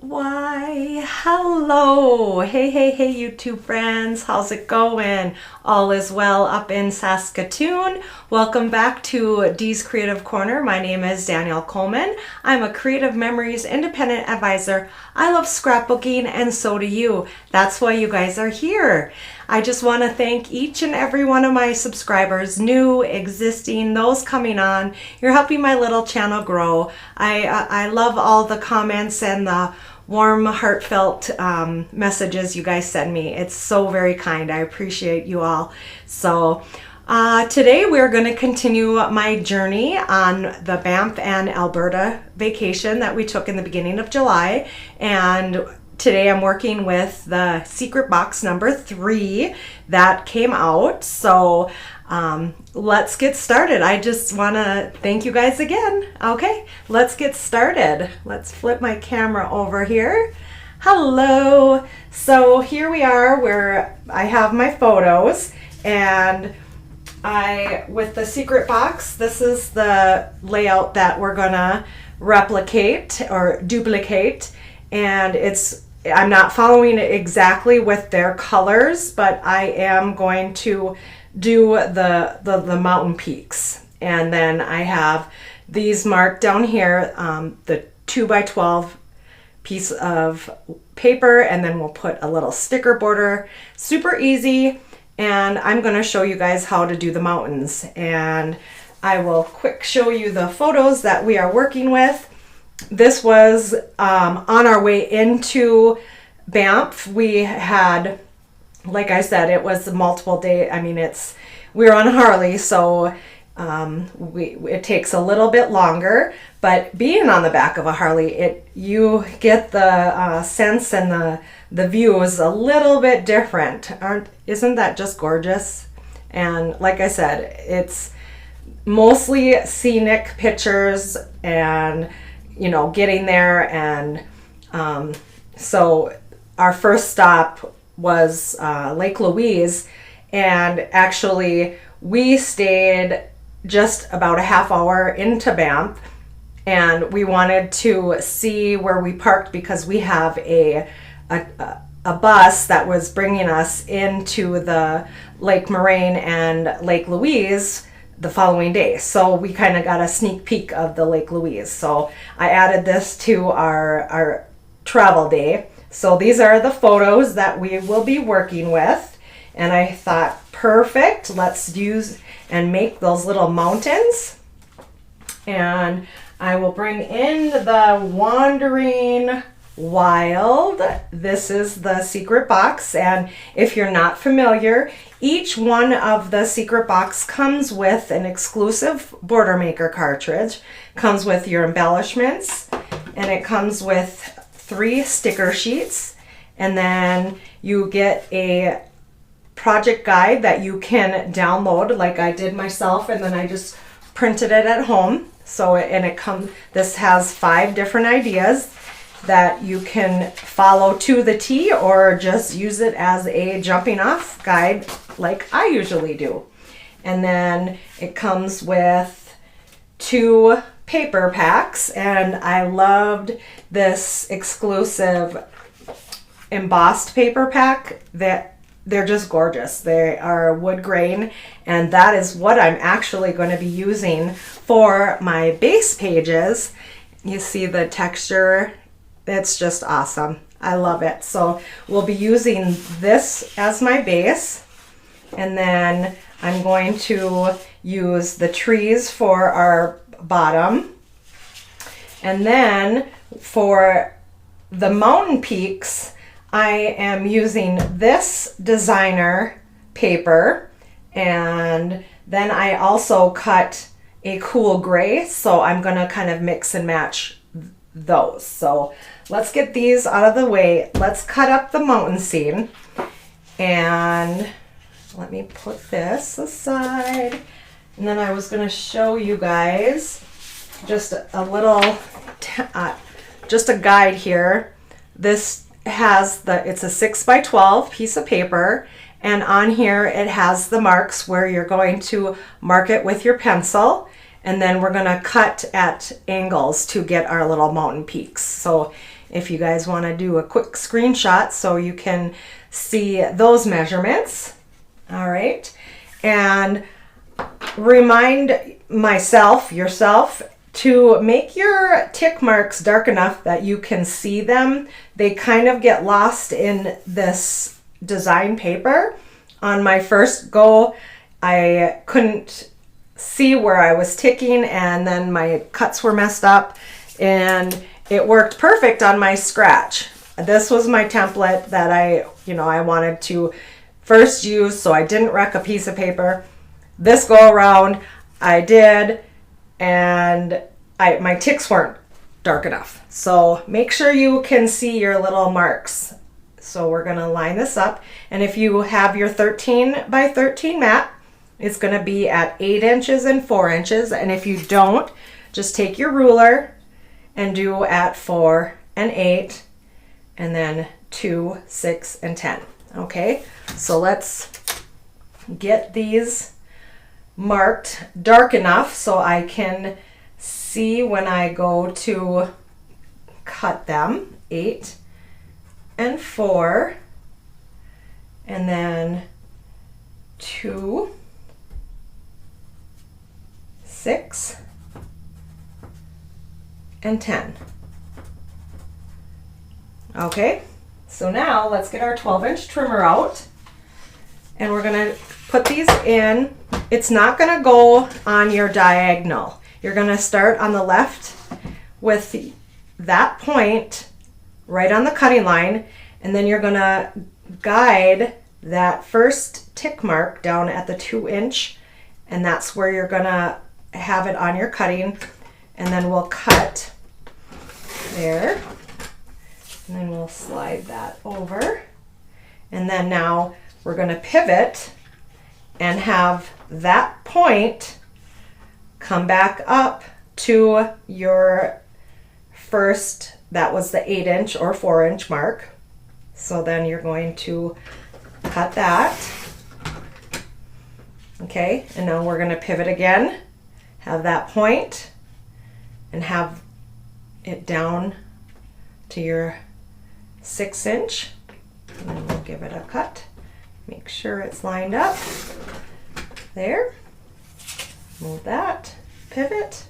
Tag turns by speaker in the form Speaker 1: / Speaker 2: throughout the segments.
Speaker 1: Why, hello. Hey, YouTube friends. How's it going? All is well up in Saskatoon. Welcome back to Dee's Creative Corner. My name is Danielle Coleman. I'm a Creative Memories Independent Advisor. I love scrapbooking, and so do you. That's why you guys are here. I just want to thank each and every one of my subscribers, new, existing, those coming on. You're helping my little channel grow. I love all the comments and the warm, heartfelt messages you guys send me. It's so very kind. I appreciate you all. So today we're going to continue my journey on the Banff and Alberta vacation that we took in the beginning of July. And today I'm working with the secret box number 3 that came out. So let's get started. I just want to thank you guys again. Okay, let's get started. Let's flip my camera over here. Hello. So here we are where I have my photos, and with the secret box, this is the layout that we're gonna replicate or duplicate. And I'm not following it exactly with their colors, but I am going to do the mountain peaks. And then I have these marked down here, the 2x12 piece of paper, and then we'll put a little sticker border. Super easy. And I'm going to show you guys how to do the mountains. And I will quick show you the photos that we are working with. This was on our way into Banff. We had, like I said, it was a multiple day. I mean, we're on Harley, so it takes a little bit longer. But being on the back of a Harley, you get the sense and the view is a little bit different. Isn't that just gorgeous? And like I said, it's mostly scenic pictures and getting there. And so our first stop was Lake Louise, and actually we stayed just about a half hour into Banff, and we wanted to see where we parked because we have a bus that was bringing us into the Lake Moraine and Lake Louise the following day. So we kind of got a sneak peek of the Lake Louise. So I added this to our travel day. So these are the photos that we will be working with. And I thought, perfect, let's use and make those little mountains. And I will bring in the Wandering Wild. This is the secret box, and if you're not familiar, each one of the secret box comes with an exclusive border maker cartridge, comes with your embellishments, and it comes with 3 sticker sheets, and then you get a project guide that you can download like I did myself, and then I just printed it at home. So this has 5 different ideas that you can follow to the T, or just use it as a jumping off guide like I usually do. And then it comes with 2 paper packs, and I loved this exclusive embossed paper pack. They're just gorgeous. They are wood grain, and that is what I'm actually going to be using for my base pages. You see the texture. It's just awesome. I love it. So we'll be using this as my base, and then I'm going to use the trees for our bottom. And then for the mountain peaks, I am using this designer paper, and then I also cut a cool gray, so I'm going to kind of mix and match those. So let's get these out of the way. Let's cut up the mountain scene, and let me put this aside. And then I was going to show you guys just a little just a guide here. This has it's a 6x12 piece of paper, and on here it has the marks where you're going to mark it with your pencil. And then we're gonna cut at angles to get our little mountain peaks. So if you guys wanna do a quick screenshot so you can see those measurements. All right. And remind yourself, to make your tick marks dark enough that you can see them. They kind of get lost in this design paper. On my first go, I couldn't see where I was ticking, and then my cuts were messed up, and it worked perfect on my scratch. This was my template that I wanted to first use, so I didn't wreck a piece of paper. This go around, I did, and my ticks weren't dark enough. So make sure you can see your little marks. So we're gonna line this up, and if you have your 13 by 13 mat, it's gonna be at 8 inches and 4 inches. And if you don't, just take your ruler and do at 4 and 8, and then 2, 6, and 10. Okay, so let's get these marked dark enough so I can see when I go to cut them. 8 and 4, and then 2, 6, and 10. Okay, so now let's get our 12-inch trimmer out, and we're gonna put these in. It's not gonna go on your diagonal. You're gonna start on the left with that point right on the cutting line, and then you're gonna guide that first tick mark down at the 2-inch, and that's where you're gonna have it on your cutting. And then we'll cut there, and then we'll slide that over, and then now we're gonna pivot and have that point come back up to your first, that was the 8-inch or 4-inch mark. So then you're going to cut that. Okay, and now we're gonna pivot again, have that point, and have it down to your 6-inch. And then we'll give it a cut. Make sure it's lined up. There. Move that, pivot.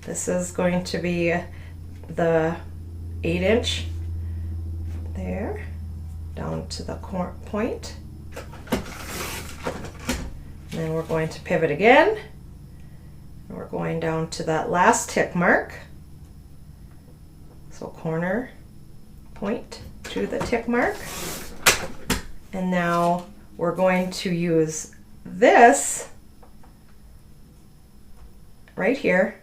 Speaker 1: This is going to be the 8-inch there, down to the point. And then we're going to pivot again. And we're going down to that last tick mark. So corner, point to the tick mark. And now we're going to use this right here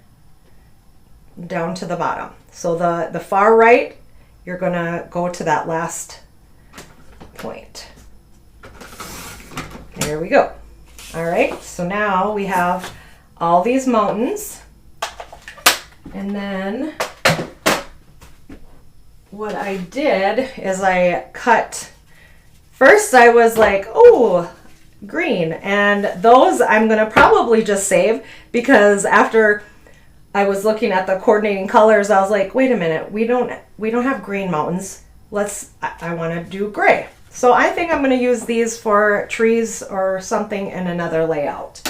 Speaker 1: down to the bottom. So the far right, you're gonna go to that last point. There we go. All right, so now we have all these mountains, and then what I did is I cut. First I was like, oh, green, and those I'm gonna probably just save, because after I was looking at the coordinating colors, I was like, wait a minute, we don't have green mountains. I want to do gray. So I think I'm going to use these for trees or something in another layout.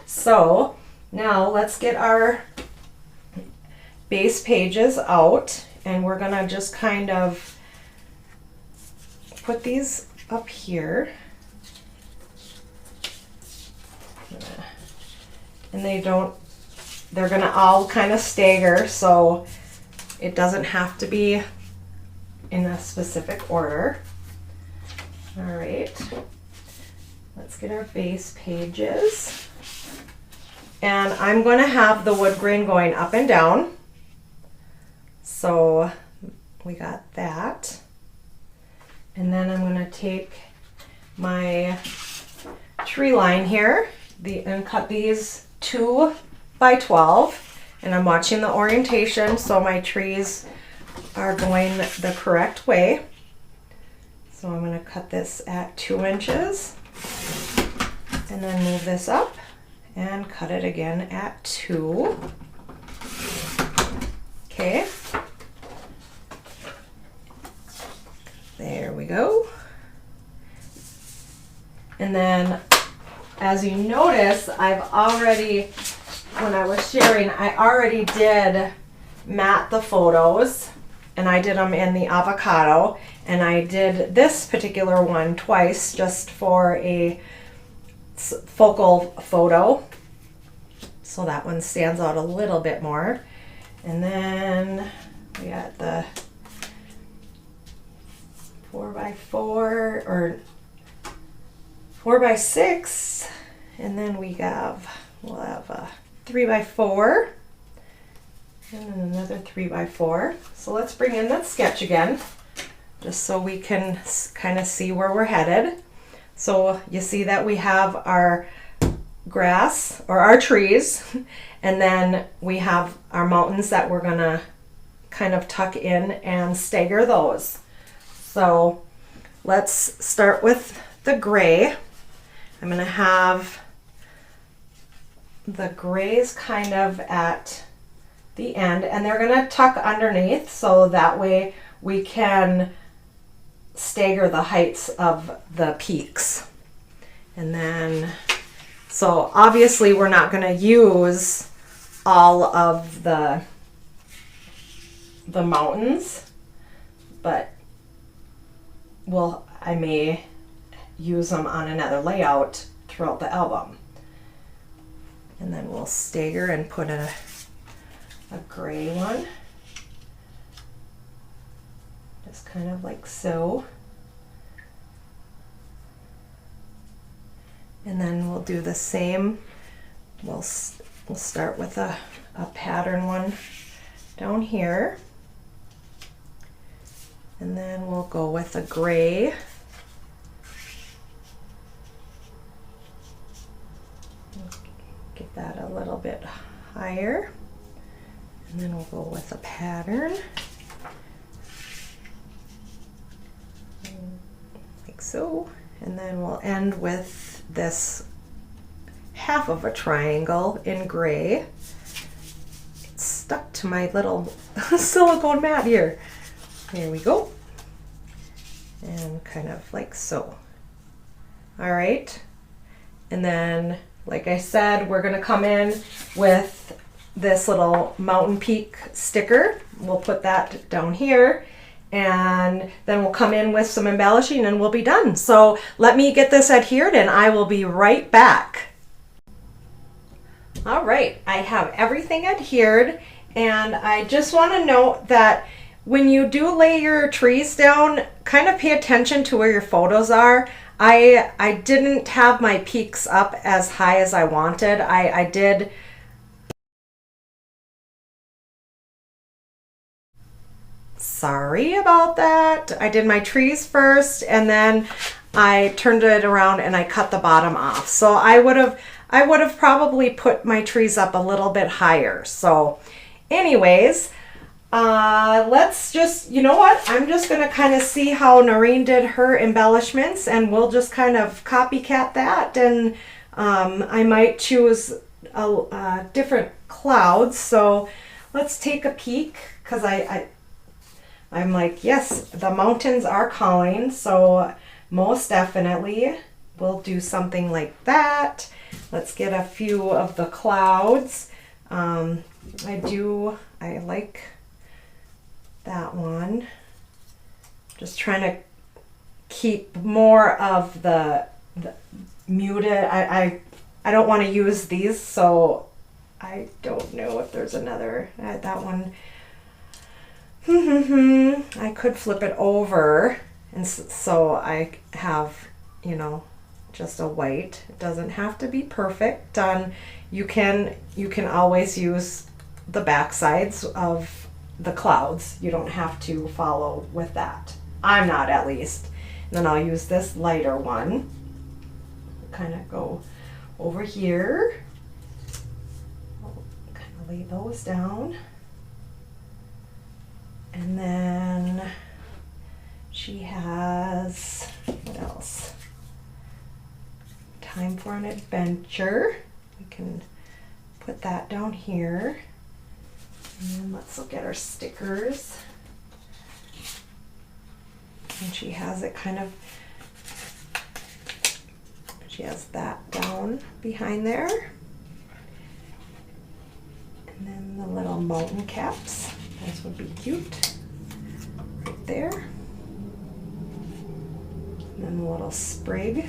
Speaker 1: So now let's get our base pages out, and we're going to just kind of put these up here. And they're going to all kind of stagger, so it doesn't have to be in a specific order. All right, let's get our base pages. And I'm going to have the wood grain going up and down. So we got that. And then I'm going to take my tree line here and cut these 2 by 12, and I'm watching the orientation so my trees are going the correct way. So I'm going to cut this at 2 inches, and then move this up and cut it again at 2. Okay. There we go. And then as you notice, I've already, when I was sharing, I already did matte the photos, and I did them in the avocado, and I did this particular one twice just for a focal photo. So that one stands out a little bit more. And then we got the 4x4 or 4x6, and then we'll have a 3x4 and then another 3x4. So let's bring in that sketch again, just so we can kind of see where we're headed. So you see that we have our grass or our trees, and then we have our mountains that we're gonna kind of tuck in and stagger those. So let's start with the gray. I'm gonna have the grays kind of at the end, and they're gonna tuck underneath, so that way we can stagger the heights of the peaks. And then, so obviously we're not gonna use all of the mountains, but I may use them on another layout throughout the album. And then we'll stagger and put a gray one, just kind of like so. And then we'll do the same. We'll start with a pattern one down here, and then we'll go with a gray. Get that a little bit higher, and then we'll go with a pattern like so, and then we'll end with this half of a triangle in gray. It's stuck to my little silicone mat here. There we go, and kind of like so. All right, and then like I said, we're gonna come in with this little mountain peak sticker. We'll put that down here, and then we'll come in with some embellishing and we'll be done. So let me get this adhered and I will be right back. All right, I have everything adhered, and I just wanna note that when you do lay your trees down, kind of pay attention to where your photos are. I didn't have my peaks up as high as I wanted. I did. Sorry about that. I did my trees first, and then I turned it around and I cut the bottom off. So I would have probably put my trees up a little bit higher. So anyways, let's just, you know what, I'm just gonna kind of see how Noreen did her embellishments, and we'll just kind of copycat that. And I might choose a different clouds. So let's take a peek, because I'm like, yes, the mountains are calling, so most definitely we'll do something like that. Let's get a few of the clouds. I like that one. Just trying to keep more of the muted. I don't want to use these, so I don't know if there's another. That one. I could flip it over, and so I have, you know, just a white. It doesn't have to be perfect. You can always use the back sides of the clouds. You don't have to follow with that. I'm not, at least. And then I'll use this lighter one. Kind of go over here. I'll kind of lay those down. And then she has, what else? Time for an Adventure. We can put that down here. And then let's look at our stickers. And she has it kind of, she has that down behind there. And then the little mountain caps, those would be cute, right there. And then the little sprig.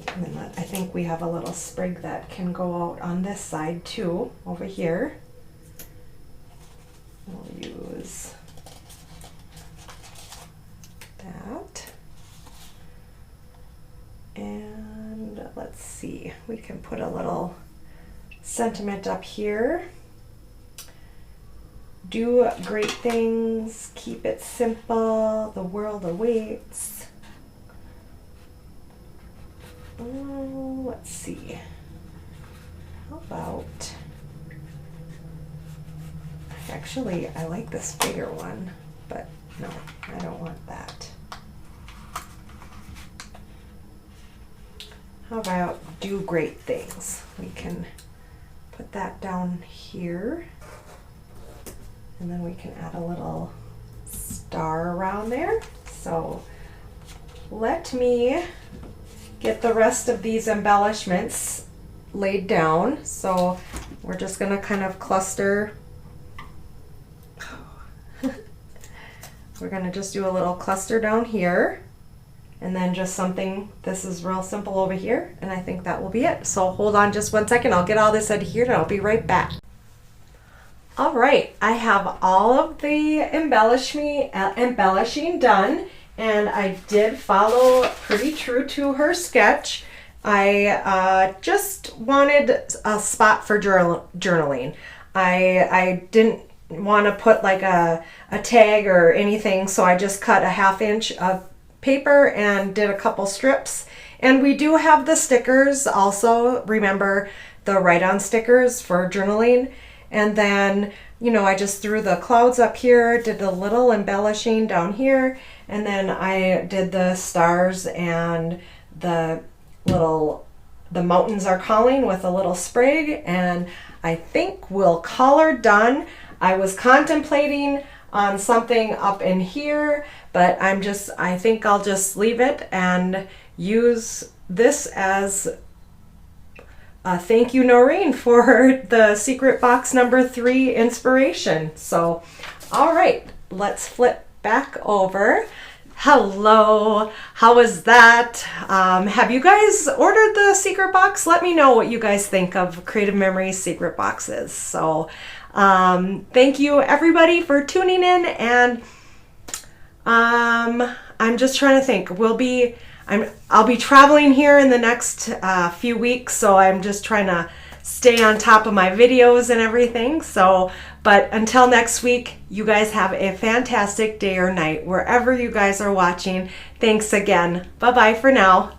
Speaker 1: And then I think we have a little sprig that can go out on this side too, over here. We'll use that. And let's see, we can put a little sentiment up here. Do great things, keep it simple, the world awaits. Let's see, how about, actually I like this bigger one, but no, I don't want that. How about do great things? We can put that down here, and then we can add a little star around there. So let me get the rest of these embellishments laid down. So we're just gonna kind of cluster. We're gonna just do a little cluster down here, and then just something, this is real simple over here, and I think that will be it. So hold on just 1 second, I'll get all this adhered and I'll be right back. All right, I have all of the embellishing done, and I did follow pretty true to her sketch. I just wanted a spot for journaling. I didn't want to put like a tag or anything, so I just cut a 1/2 inch of paper and did a couple strips. And we do have the stickers also, remember the write-on stickers for journaling. And then, you know, I just threw the clouds up here, did a little embellishing down here, and then I did the stars and the mountains are calling with a little sprig, and I think we'll call her done. I was contemplating on something up in here, but I think I'll just leave it and use this as thank you, Noreen, for the secret box number 3 inspiration. So, all right, let's flip back over. Hello, how was that? Have you guys ordered the secret box? Let me know what you guys think of Creative Memories secret boxes. So, thank you everybody for tuning in, and I'm just trying to think. I'll be traveling here in the next few weeks, so I'm just trying to stay on top of my videos and everything. So, but until next week, you guys have a fantastic day or night wherever you guys are watching. Thanks again. Bye-bye for now.